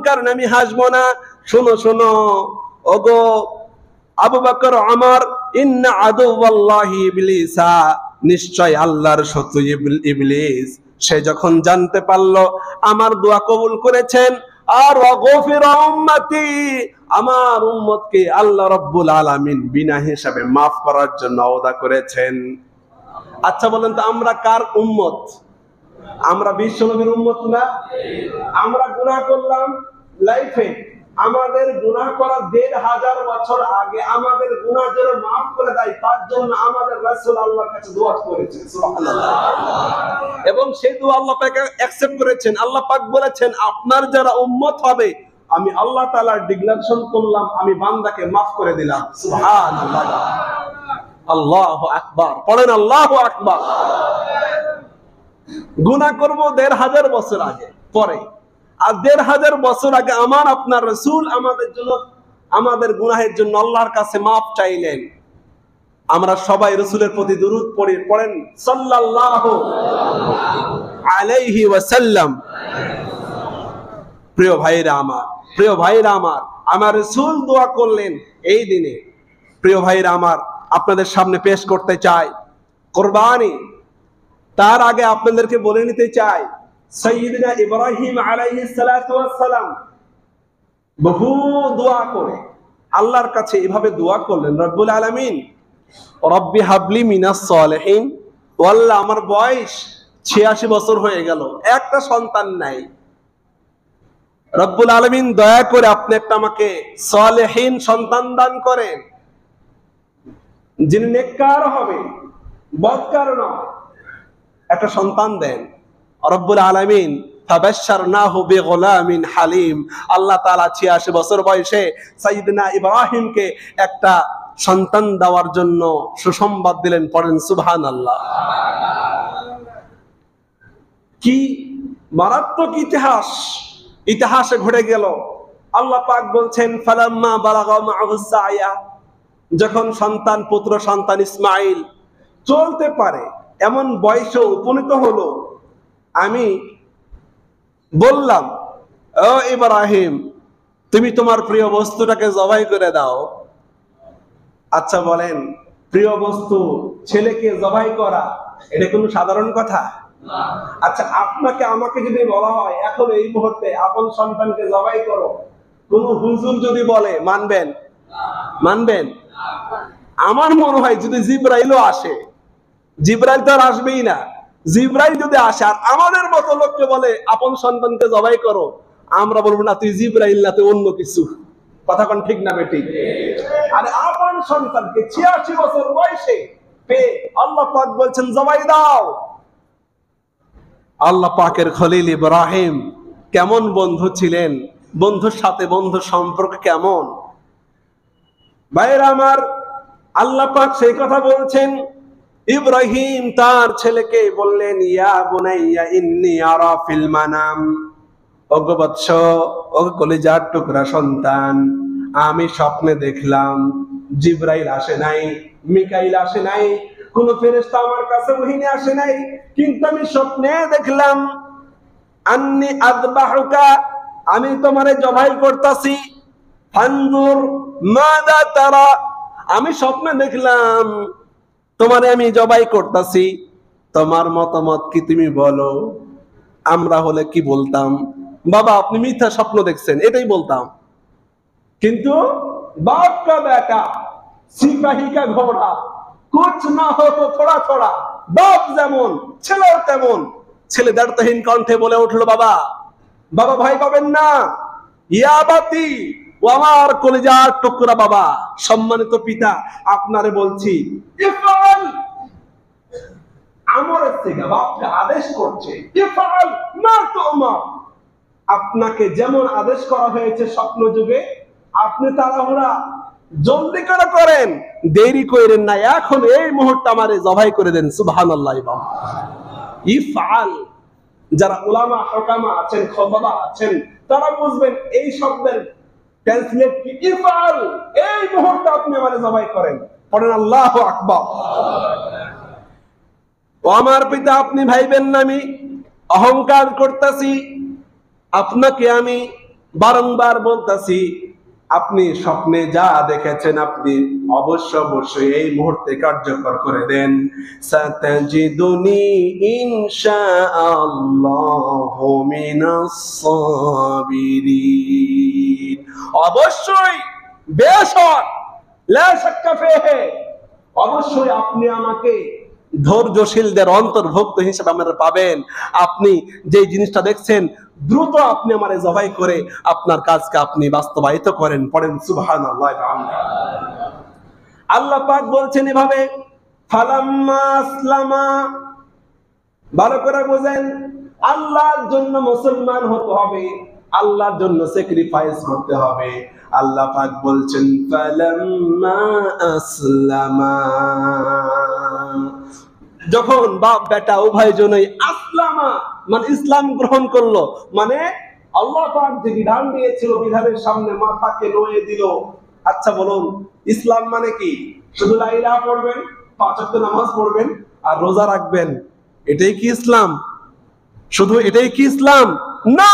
কারণে আমি হাসবো না। শোনো শোনো ওগো আবু বকর ওমর, ইন্না আদুওয়াল্লাহি ইবলিসা, নিশ্চয় আল্লাহর শত্রু ইবলিস, সে যখন জানতে পারলো আমার দোয়া কবুল করেছেন আর ওয়াগফির উম্মতি, আমার উম্মতকে আল্লাহ রাব্বুল আলামিন বিনা হিসাবে মাফ করার জন্য ওয়াদা করেছেন। আচ্ছা বলেন তো আমরা কার উম্মত? আমরা বিশ্বনবীর উম্মত না? আমরা গুনাহ করলাম লাইফে, আমাদের গুনাহ করা ১৫০০ বছর আগে আমাদের গুনাহ যেন মাফ করে দেয় তার জন্য আমাদের রাসূল আল্লাহর কাছে দোয়া করেছেন, সুবহানাল্লাহ। এবং সেই দোয়া আল্লাহ পাক অ্যাকসেপ্ট করেছেন। আল্লাহ পাক বলেছেন আপনার যারা উম্মত হবে আমি আল্লাহ তাআলার ডিক্লারেশন করলাম, আমি বান্দাকে মাফ করে দিলাম, সুবহানাল্লাহ। আল্লাহু আকবার, পড়েন আল্লাহু আকবার। গুনাহ করব ১৫০০ বছর আগে পরে, আর ১৫০০ বছর আগে আমার আপনার রাসূল আমাদের জন্য আমাদের গুনাহের জন্য আল্লাহর কাছে মাফ চাইলেন। আমরা সবাই রাসূলের প্রতি দরুদ পড়েন সাল্লাল্লাহু আলাইহি ওয়াসাল্লাম। প্রিয় ভাইরা আমার, প্রিয় ভাইরা আমার, আমার রাসূল দোয়া করলেন এই দিনে। প্রিয় ভাইরা আমার, আপনাদের সামনে পেশ করতে চাই কুরবানি। তার আগে আপনাদেরকে বলে নিতে চাই সাইয়্যিদনা ইব্রাহিম আলাইহিস সালাতু ওয়াস সালাম বহু দোয়া করে আল্লাহর কাছে এভাবে দোয়া করলেন, রব্বুল আলামিন রব্বি হাবলি মিনাস সালিহিন, ও আল্লাহ আমার বয়স ৮৬ বছর হয়ে গেল, একটা সন্তান নাই, রব্বুল আলামিন দয়া করে আপনি একটা আমাকে সালেহীন সন্তান দান করেন, যিনি নেককার হবে, বদকার নয়, একটা সন্তান দেন। রব্বুল আলামিন ফাবাশশারনাহু বিগুলামিন হালিম, আল্লাহ তাআলা ৮৬ বছর বয়সে সাইয়্যিদনা ইব্রাহিমকে একটা সন্তান দেওয়ার জন্য সুসংবাদ দিলেন, পড়েন সুবহানাল্লাহ। কি মারাত্মক ইতিহাস, ইতিহাসে ঘটে গেল। আল্লাহ পাক বলছেন ফালাম্মা বালাগা মা'হুস সা'য়া, যখন সন্তান পুত্র সন্তান ইসমাঈল চলতে পারে এমন বয়সে উপনীত হলো, আমি বললাম ও ইব্রাহিম তুমি তোমার প্রিয় বস্তুটাকে জবাই করে দাও। আচ্ছা বলেন, প্রিয় বস্তু ছেলেকে জবাই করা এটা কোনো সাধারণ কথা? আচ্ছা আপনাকে আমাকে যদি বলা হয় এখন এই মুহূর্তে আপন সন্তানকে জবাই করো, কোন হুজুর যদি বলে মানবেন? মানবেন? আমার মনে হয় যদি জিবরাইলও আসে, জিবরাইল তো আর আসবেই না, জিবরাইল যদি আসে আর আমাদের মতো লোককে বলে আপন সন্তানকে জবাই করো, আমরা বলবো না তুই জিবরাইল না, তুই অন্য কিছু। কথা কোন ঠিক না বেঠিক? আরে আপন সন্তানকে ৮৬ বছর বয়সে পেয়ে আল্লাহ পাক বলছেন জবাই দাও। আল্লাহ পাকের খলিল ইব্রাহিম কেমন বন্ধু ছিলেন, বন্ধুর সাথে বন্ধুর সম্পর্ক কেমন। ভাইরা আমার, আল্লাহ পাক সেই কথা বলছেন। ইব্রাহিম তার ছেলেকে বললেন ইয়া বুনাইয়া ইন্নী আরা ফিল মানাম, ওগো বৎস, ওগো কলিজার টুকরা সন্তান, আমি স্বপ্নে দেখলাম। জিবরাইল আসে নাই, মিকাইল আসে নাই, কোন ফেরেশতা আমার কাছে ওহী আসে নাই, কিন্তু আমি স্বপ্নে দেখলাম আন্নী আযবাহুকা, আমি তোমারে জবাই করতেছি। ফানজুর মাযা তারা, আমি স্বপ্নে দেখলাম তোমারে আমি জবাই করতেছি, তোমার মতামত কি তুমি বলো। আমরা হলে কি বলতাম? বাবা আপনি মিথ্যা স্বপ্ন দেখছেন, এটাই বলতাম। কিন্তু बाप का बेटा सिपाही का घोड़ा, कुछ ना हो तो थोड़ा थोड़ा, बाप যেমন ছেলেও তেমন। ছেলে দার্থহীন কণ্ঠে বলে উঠলো বাবা, বাবা ভয় পাবেন না, ইয়া বাতি, ও আমার কলিজার টুকরা বাবা, সম্মানিত পিতা আপনারে বলছি ইফআল, আমরের থেকে বাপকে আদেশ করছে, ইফআল মা তুমার, আপনাকে যেমন আদেশ করা হয়েছে স্বপ্ন যুগে আপনি তাড়াহুড়া জলদি করে করেন, দেরি করেন না, এখন এই মুহূর্তে আমারে জবাই করে দেন। সুবহানাল্লাহ। ইফআল, যারা উলামা হকামা আছেন, খোবাবা আছেন, তারা বুঝবেন এই শব্দের ট্রান্সলেট কি। ইফআল, এই মুহূর্তে আপনি আমারে জবাই করেন। পড়েন আল্লাহু আকবার। ও আমার পিতা আপনি ভাইবেন না আমি অহংকার করতেছি, আপনাকে আমি বারংবার বলতাছি, আপনি স্বপ্নে যা দেখেছেন আপনি অবশ্যই এই মুহূর্তে কার্যকর করে দেন। সাতাজিদুনি ইনশাআল্লাহু মিনাস সাবিরিন। অবশ্যই, বেশক, লা শাক্কা ফিহি, অবশ্যই আপনি আমাকে ধৈর্যশীলদের অন্তর্ভুক্ত হিসেবে আমরা পাবেন। আপনি যে জিনিসটা দেখছেন দ্রুত আপনি আমারে জবাই করে আপনার কাজকে আপনি বাস্তবায়িত করেন। পড়েন সুবহানাল্লাহ। আল্লাহ পাক বলছেন এভাবে, ফালাম্মা আসলামা, ভালো করে বুঝেন, আল্লাহর জন্য মুসলমান হতে হবে, আল্লাহর জন্য স্যাক্রিফাইস করতে হবে। আল্লাহ পাক বলছেন ফালাম্মা আসলামা, যখন বাপ বেটা উভয় জনই আসলামা মানে ইসলাম গ্রহণ করলো, মানে আল্লাহ পাক যে বিধান দিয়েছিল বিধানের সামনে মাথাকে নুয়ে দিল। আচ্ছা বলুন, ইসলাম মানে কি? শুধু লা ইলাহা পড়বেন, 5 ওয়াক্ত নামাজ পড়বেন আর রোজা রাখবেন, এটাই কি ইসলাম? শুধু এটাই কি ইসলাম? না,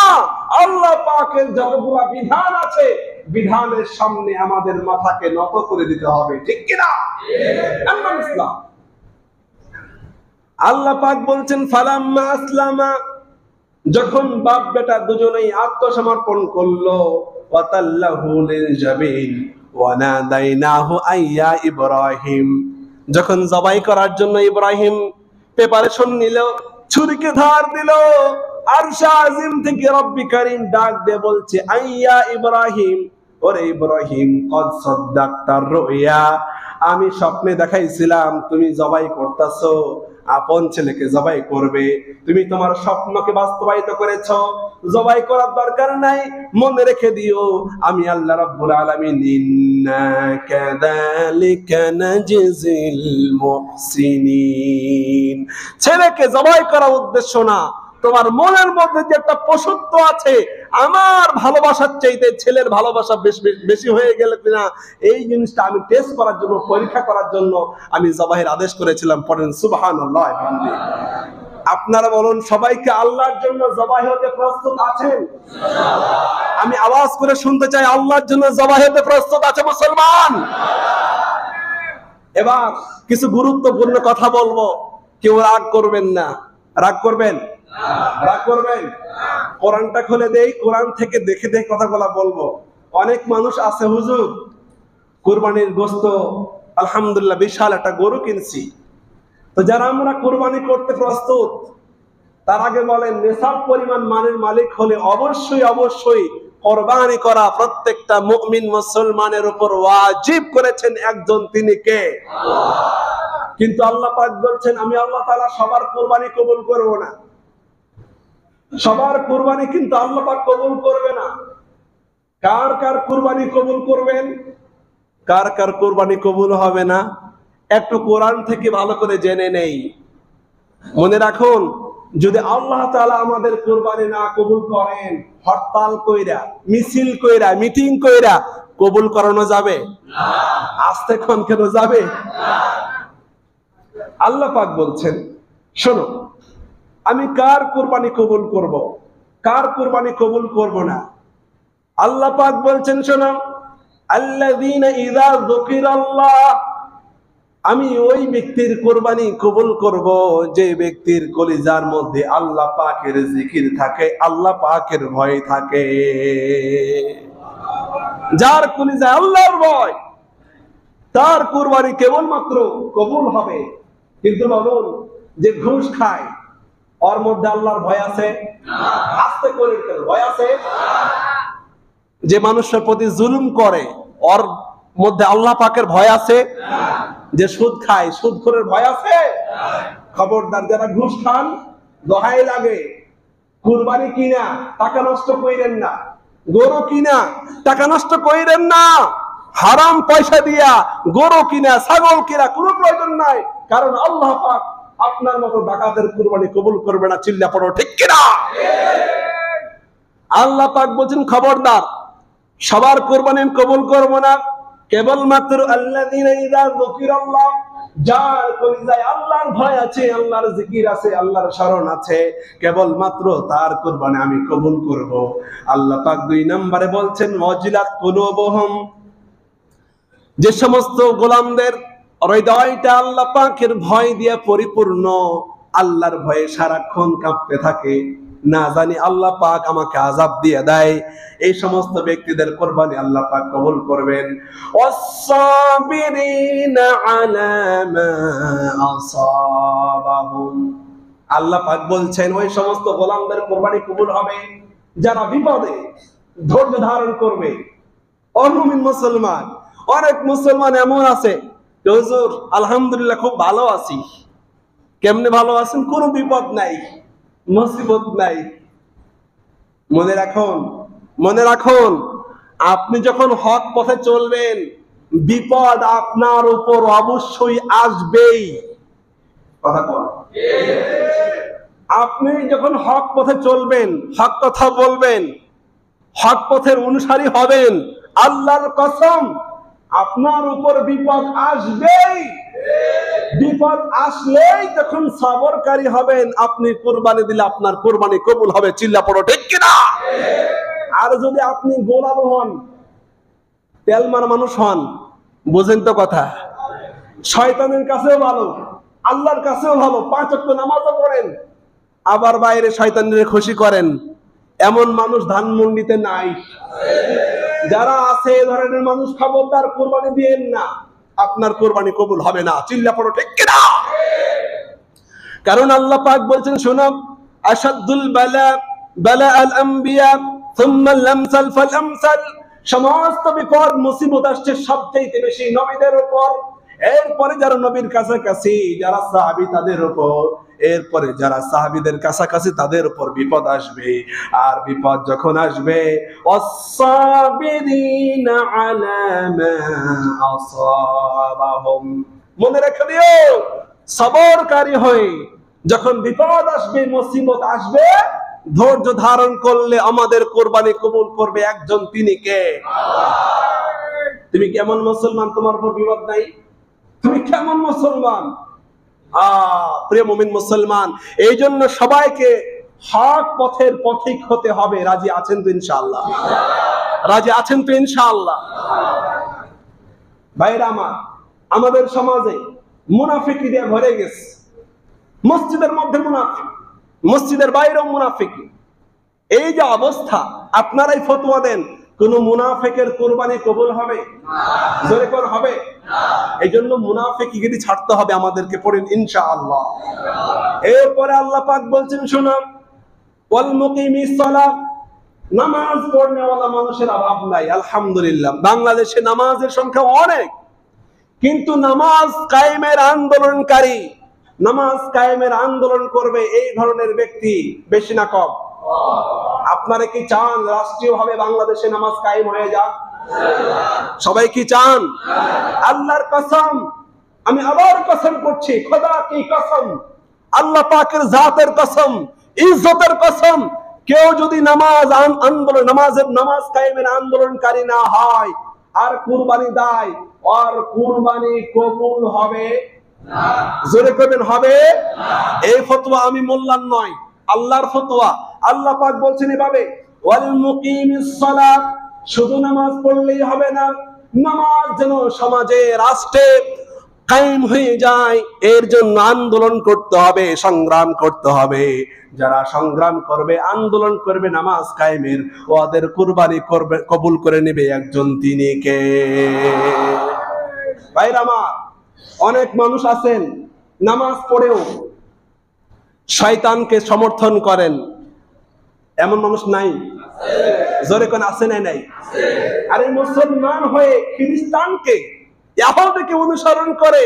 আল্লাহ পাকের যতগুলো বিধান আছে বিধানের সামনে আমাদের মাথাকে নত করে দিতে হবে, ঠিক কি না? ঠিক। ইসলাম। আল্লাহ পাক বলছেন ফালাম্মা আসলামা, যখন বাপ বেটা দুজনেই আত্মসমর্পণ করলো, ওয়াতাল্লাহু লিল জাবিন ওয়া নাদাইনাহু আইয়া ইব্রাহিম, যখন জবাই করার জন্য ইব্রাহিম প্রিপারেশন নিল, ছুরিকে ধার দিল, আরশে আজিম থেকে রব্বি কারীম ডাক দিয়ে বলছে আইয়া ইব্রাহিম, ওরে ইব্রাহিম, কদ সাদ্দাকতার রুয়া, আমি স্বপ্নে দেখাইছিলাম তুমি জবাই করতেছো, আপন ছেলেকে জবাই করবে, তুমি তোমার স্বপ্নকে বাস্তবায়িত করেছো, জবাই করার দরকার নাই, মনে রেখে দিও আমি আল্লাহ রাব্বুল আলামিন ইন্না কাযালিকা নাজিল মুহসিনিন। ছেলেকে জবাই করার উদ্দেশ্য না, তোমার মনের মধ্যে যে একটা পশুত্ব আছে, আমার ভালোবাসার চাইতে ছেলের ভালোবাসা বেশি হয়ে গেলে কিনা, এই জিনিসটা আমি টেস্ট করার জন্য, পরীক্ষা করার জন্য আমি জবাইয়ের আদেশ করেছিলাম। পড়েন সুবহানাল্লাহ। আপনারা বলুন, সবাইকে আল্লাহর জন্য জবাই হতে প্রস্তুত আছেন? আমি আওয়াজ করে শুনতে চাই, আল্লাহর জন্য জবাই হতে প্রস্তুত আছে মুসলমান? এবার কিছু গুরুত্বপূর্ণ কথা বলবো, কেউ রাগ করবেন না। রাগ করবেন? রাগ করবেন? কোরআনটা খুলে দেই, কোরআন থেকে দেখে দেখে কথাগুলো বলবো। অনেক মানুষ আছে, হুজুর কুরবানির গোশত আলহামদুলিল্লাহ বিশাল একটা গরু কিনছি, তো যারা আমরা কুরবানি করতে প্রস্তুত, তার আগে বলেন নেশাব পরিমাণ মানের মালিক হলে অবশ্যই কুরবানি করা প্রত্যেকটা মুমিন মুসলমানের উপর ওয়াজিব করেছেন একজন, তিনি কে? আল্লাহ। কিন্তু আল্লাহ পাক বলছেন আমি আল্লাহ তাআলা সবার কুরবানি কবুল করব না। সবার কুরবানি কিন্তু আল্লাহ পাক কবুল করবে না। কার কার কুরবানি কবুল করবেন, কার কার কুরবানি কবুল হবে না, একটু কোরআন থেকে ভালো করে জেনে নেই। মনে রাখুন, যদি আল্লাহ তাআলা আমাদের কুরবানি না কবুল করেন, হরতাল কইরা, মিছিল কইরা, মিটিং কইরা কবুল করানো যাবে না। আস্তে কোন কেন যাবে না। আল্লাহ পাক বলছেন শোনো, আমি কার কুরবানি কবুল করব, কার কুরবানি কবুল করব না। আল্লাহ পাক বলছেন শোনো, আল্লাযীনা ইযা যুকিরাল্লাহ, আমি ওই ব্যক্তির কুরবানি কবুল করব যে ব্যক্তির কলিজার মধ্যে আল্লাহ পাকের জিকির থাকে, আল্লাহ পাকের ভয় থাকে। যার কলিজায় আল্লাহর ভয়, তার কুরবানি কেবলমাত্র কবুল হবে। কিন্তু বলুন, যে ঘুষ খায়, ওর মধ্যে আল্লাহর ভয় আছে? আস্তে করে ভয় আছে? যে মানুষের প্রতি জুলুম করে, ওর মধ্যে আল্লাহ পাকের ভয় আছে? যে সুদ খায়, সুদখোরের ভয় আছে? খবরদার, যারা ঘুষ খান, দোহাই লাগে, কুরবানি কিনা টাকা নষ্ট কইরেন না, গরু কিনা টাকা নষ্ট কইরেন না, হারাম পয়সা দিয়া গরু কিনা, ছাগল কিনা কোনো প্রয়োজন নাই, কারণ আল্লাহ পাক আপনার মতো ডাকাতের কুরবানি কবুল করবে না। চিল্লা পড়ো ঠিক কিনা? আল্লাহ পাক বলছেন খবরদার, সবার কুরবানি কবুল করব না, কেবলমাত্র আল্লাযীনা ইযা যুকিরাল্লাহ, যার কলিজায় আল্লাহর ভয় আছে, আল্লাহর জিকির আছে, আল্লাহর শরণ আছে, কেবলমাত্র তার কুরবানি আমি কবুল করব। আল্লাহ পাক 2 নম্বরে বলছেন ওয়াজিলাত কুলুবুহুম, যে সমস্ত গোলামদের হৃদয়টা আল্লাহ পাকের ভয় দিয়ে পরিপূর্ণ, আল্লাহর ভয়ে সারাক্ষণ কাঁপতে থাকে, না জানি আল্লাহ পাক আমাকে আযাব দিয়ে দেয়, এই সমস্ত ব্যক্তিদের কুরবানি আল্লাহ পাক কবুল করবেন। ওয়াস-সাবিরিনা আলা মা আসাবাহুম, আল্লাহ পাক বলছেন ওই সমস্ত গোলামদের কুরবানি কবুল হবে যারা বিপদে ধৈর্য ধারণ করবে। অমুমিন মুসলমান, অনেক মুসলমান এমন আছে, হুজুর আলহামদুলিল্লাহ খুব ভালো আছি। কেমনে ভালো আছেন? কোনো বিপদ নাই, মুসিবত নাই। মনে রাখুন আপনি যখন হক পথে চলবেন, বিপদ আপনার উপর অবশ্যই আসবেই। কথা বল। আপনি যখন হক পথে চলবেন, হক কথা বলবেন, হক পথের অনুসারী হবেন, আল্লাহর কসম আপনার উপর বিপদ আসবেই। বিপদ আসলেই তখন সবরকারী হবেন, আপনি কুরবানি দিলে আপনার কুরবানি কবুল হবে। চিল্লা পড়ো ঠিক কিনা? আর যদি আপনি গোলাম হন, তেলমার মানুষ হন, বুঝেন তো কথা, শয়তানের কাছেও ভালো, আল্লাহর কাছেও ভালো, 5 ওয়াক্ত নামাজও পড়েন, আবার বাইরে শয়তানের খুশি করেন, এমন মানুষ ধানমন্ডিতে নাই। যারা আছে এই ধরনের মানুষ, খবরদার কুরবানি দিয়েন না, আপনার কুরবানি কবুল হবে না। চিল্লা পড়ো ঠিক কিনা? কারণ আল্লাহ পাক বলছেন, শোনো, আশাদুল বালা বালা আল আম্বিয়া সুম্মা আল আমসাল ফাল আমসাল, সমস্ত বিপদ মুসিবত আসছে সবচেয়ে বেশি নবীদের উপর, এরপরে যারা নবীর কাছাকাছি, যারা সাহাবী তাদের উপর, এরপরে যারা সাহাবীদের কাছাকাছি তাদের উপর বিপদ আসবে। আর বিপদ যখন আসবে, ওয়াস-সাবিরিনা আলা মা আসাবাহুম, মনে রেখে দিও, সবরকারী হয়ে যখন বিপদ আসবে, মুসিবত আসবে, ধৈর্য ধারণ করলে আমাদের কুরবানি কবুল করবে একজন, তিনি কে? তুমি কেমন মুসলমান? তোমার উপর বিপদ নাই, তুমি কেমন মুসলমান? প্রিয় মুমিন মুসলমান, এই জন্য সবাইকে হক পথের পথিক হতে হবে। রাজি আছেন তো ইনশাআল্লাহ? রাজি আছেন তো ইনশাআল্লাহ? ভাইরা আমার, আমাদের সমাজে মুনাফিকি দিয়ে ভরে গেছে। মসজিদের মধ্যে মুনাফিক, মসজিদের বাইরেও মুনাফিক। এই যে অবস্থা, আপনারাই ফতোয়া দেন, কোন মুনাফিকের কুরবানি কবুল হবে? জোরে কোন হবে? এই জন্য মুনাফিকিগিরি ছাড়তে হবে আমাদেরকে। পড়েন ইনশাআল্লাহ। এরপরে আল্লাহ পাক বলছেন, শোনো, ওয়াল মুকিমিস সালাহ, নামাজ পড়নেওয়ালা মানুষের অভাব নাই। আলহামদুলিল্লাহ, বাংলাদেশে নামাজের সংখ্যা অনেক, কিন্তু নামাজ কায়েমের আন্দোলনকারী, নামাজ কায়েমের আন্দোলন করবে এই ধরনের ব্যক্তি বেশি না কম? আপনারা কি চান রাষ্ট্রীয়ভাবে বাংলাদেশে নামাজ কায়েম হয়ে যাক? সবাই কি চান? আল্লাহর কসম, আমি আবার কসম করছি, খোদা কি কসম, আল্লাহ পাকের জাতের কসম, ইজ্জতের কসম, কেউ যদি নামাজ আন্দোলন, নামাজ কায়েমের আন্দোলনকারী না হয় আর কুরবানি দেয়, আর কুরবানি কবুল হবে না। জোরে করবেন, হবে না। এই ফতোয়া আমি মোল্লার নয়, আল্লাহর ফতোয়া। আল্লাহ পাক বলছেন এভাবে, ওয়াল মুকিমিস সালাত, শুধু নামাজ পড়লেই হবে না, নামাজ যেন সমাজে, রাষ্ট্রে কায়েম হয়ে যায়, এর জন্য আন্দোলন করতে হবে, সংগ্রাম করতে হবে। যারা সংগ্রাম করবে, আন্দোলন করবে নামাজ কায়েমের, ওদের কুরবানি করবে, কবুল করে নেবে একজন, তিনি কে? ভাইরা আমার, অনেক মানুষ আছেন নামাজ পড়েও শয়তানকে সমর্থন করেন, এমন মানুষ নাই? জোরে কোন আছে না নাই? আরে মুসলমান হয়ে খ্রিস্টানকে, ইহুদিকে অনুসরণ করে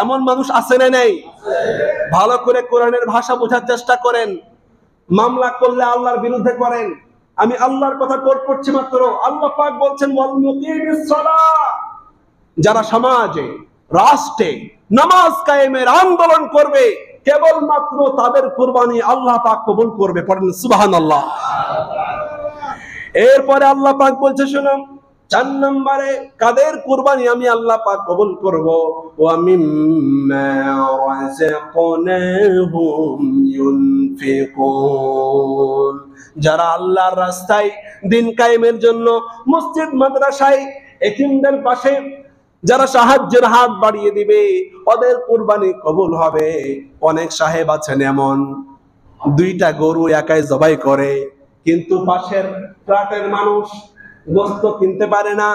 এমন মানুষ আছে না নাই? ভালো করে কোরআনের ভাষা বোঝার চেষ্টা করেন। মামলা করলে আল্লাহর বিরুদ্ধে করেন। আমি আল্লাহর কথা কোট করছি মাত্র। আল্লাহ পাক বলছেন, ওয়াল মুকিমিস সালাহ, যারা সমাজে, রাষ্ট্রে নামাজ কায়েমের আন্দোলন করবে, কেবলমাত্র তাদের কুরবানি আল্লাহ পাক কবুল করবে। পড়েন সুবহানাল্লাহ। এরপরে আল্লাহ পাক বলছে, শুনুন, 4 নম্বরে কাদের কুরবানি আমি আল্লাহ পাক কবুল করব, ওয়া মিম্মা রাযাকনাহুম ইউনফিকুন, যারা আল্লাহর রাস্তায় দিন কায়েমের জন্য মসজিদ মাদ্রাসায় এতিমদের পাশে যারা সাহায্যের হাত বাড়িয়ে দিবে ওদের কুরবানি কবুল হবে। অনেক সাহেব আছেন এমন 2টা গরু একাই জবাই করে, কিন্তু পাশের ফ্ল্যাটের মানুষ গোস্ত কিনতে পারে না,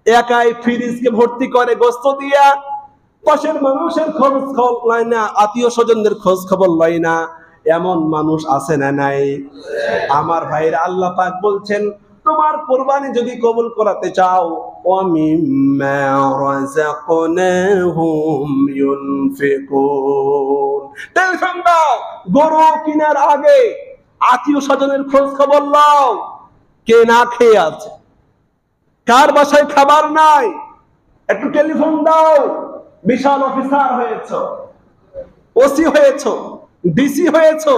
একাই ফ্রিজকে ভর্তি করে গোস্ত দিয়া, পাশের মানুষের খোঁজ খবর লয় না, আত্মীয় স্বজনদের খোঁজ খবর লয় না। এমন মানুষ আছে না নাই? আমার ভাইরা, আল্লাহ পাক বলছেন তোমার কুরবানি যদি কবুল করাতে চাও, ওয়া মিম্মা রাযাকনাহুম ইউনফিকুন, টেনশন দাও, গরু কেনার আগে আত্মীয় স্বজনের খোঁজ খবর নাও, কে না খেয়ে আছে, কার বাসায় খাবার নাই, একটু টেলিফোন দাও। বিশাল অফিসার হয়েছো, ওসি হয়েছো, ডিসি হয়েছো,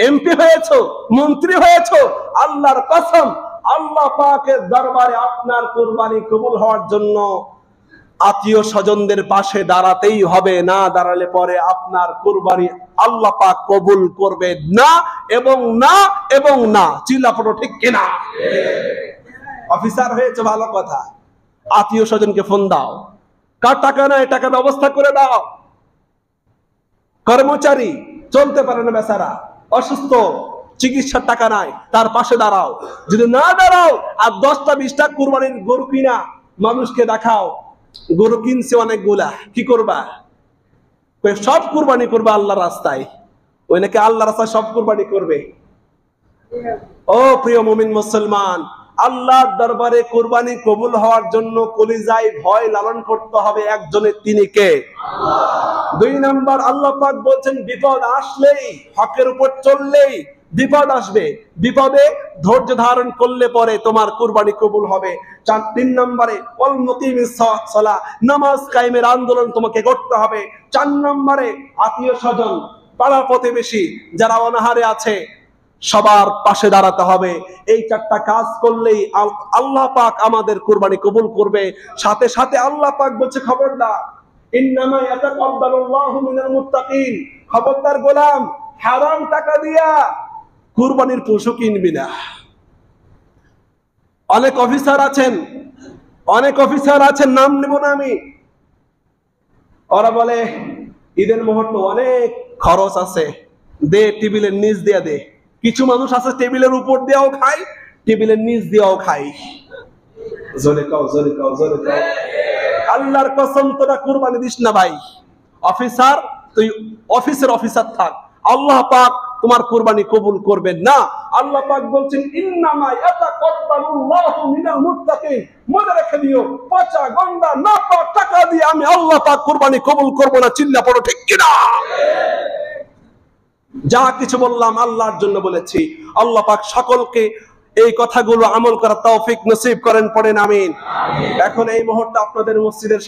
এমপি হয়েছো, মন্ত্রী হয়েছো, আল্লাহর কসম আল্লাহ পাকের দরবারে আপনার কুরবানি কবুল হওয়ার জন্য আত্মীয় স্বজনদের পাশে দাঁড়াতেই হবে, না দাঁড়ালে পরে আপনার কুরবানি আল্লাহ পাক কবুল করবে না এবং না এবং না। চিল্লাপড়ো ঠিক কিনা? অফিসার হয়েছে ভালো কথা, আত্মীয় স্বজনকে ফোন দাও, কার টাকা নাই টাকা ব্যবস্থা করে দাও। কর্মচারী চলতে পারে না বেচারা, অসুস্থ, চিকিৎসার টাকা নাই, তার পাশে দাঁড়াও। যদি না দাঁড়াও আর 10টা 20টা কুরবানির গরু কিনা মানুষকে দেখাও, গরু কিনছে অনেকগুলা, কি করবা? সব কুরবানি করবে আল্লাহর রাস্তায়। ওই নাকি আল্লাহর রাস্তায় সব কুরবানি করবে। ও প্রিয় মুমিন মুসলমান, আল্লাহর দরবারে কুরবানি কবুল হওয়ার জন্য কলিজায় ভয় লালন করতে হবে একজনের, তিনি কে? আল্লাহ। 2 নম্বর, আল্লাহ পাক বলছেন বিপদ আসলেই, হকের উপর চললেই বিপদ আসবে, বিপদে ধৈর্য ধারণ করলে পরে তোমার কুরবানি কবুল হবে। 3 নম্বরে ওয়াল মুকিমিস সালাহ, নামাজ কায়েমের আন্দোলন তোমাকে করতে হবে। 4 নম্বরে আত্মীয় স্বজন, পাড়া প্রতিবেশী যারা অনাহারে আছে সবার পাশে দাঁড়াতে হবে। এই 4টা কাজ করলেই আল্লাহ পাক আমাদের কুরবানি কবুল করবে। সাথে সাথে আল্লাহ পাক বলছে খবরদার, ইন্নামা ইয়াতাকাব্বালুল্লাহু মিনাল মুত্তাকিন, খবরদার গোলাম, হারাম টাকা দিয়া কুরবানির পশু কিনবি না। অনেক অফিসার আছেন, নাম নেব না আমি, ওরা বলে ঈদের মুহূর্ত অনেক খরচ আছে, দে টেবিলের নিচ দিয়া দে। কিছু মানুষ আছে টেবিলের উপর দিয়েও খায়, টেবিলের নিচ দিয়েও খায়। জোরে কাও, জোরে কাও, জোরে কাও। আল্লাহর কসম তোরা কুরবানি দিস না ভাই। অফিসার, তুই অফিসের অফিসার থাক, আল্লাহ পাক তোমার কুরবানি কবুল করবেন না। আল্লাহ পাক বলছেন ইন্নামা ইয়াতাকাব্বালুল্লাহু মিনাল মুত্তাকিন, মনে রেখে দিও, পচা গন্ডা না পাওয়া টাকা দিয়ে আমি আল্লাহ পাক কুরবানি কবুল করব না। চিল্লা পড়ো ঠিক কিনা? যা কিছু বললাম আল্লাহর জন্য বলেছি। আল্লাহ পাক সকলকে এই কথাগুলো আমল করার তৌফিক নসিব করেন, পড়েন আমিন। এখন এই মুহূর্তে আপনাদের মসজিদের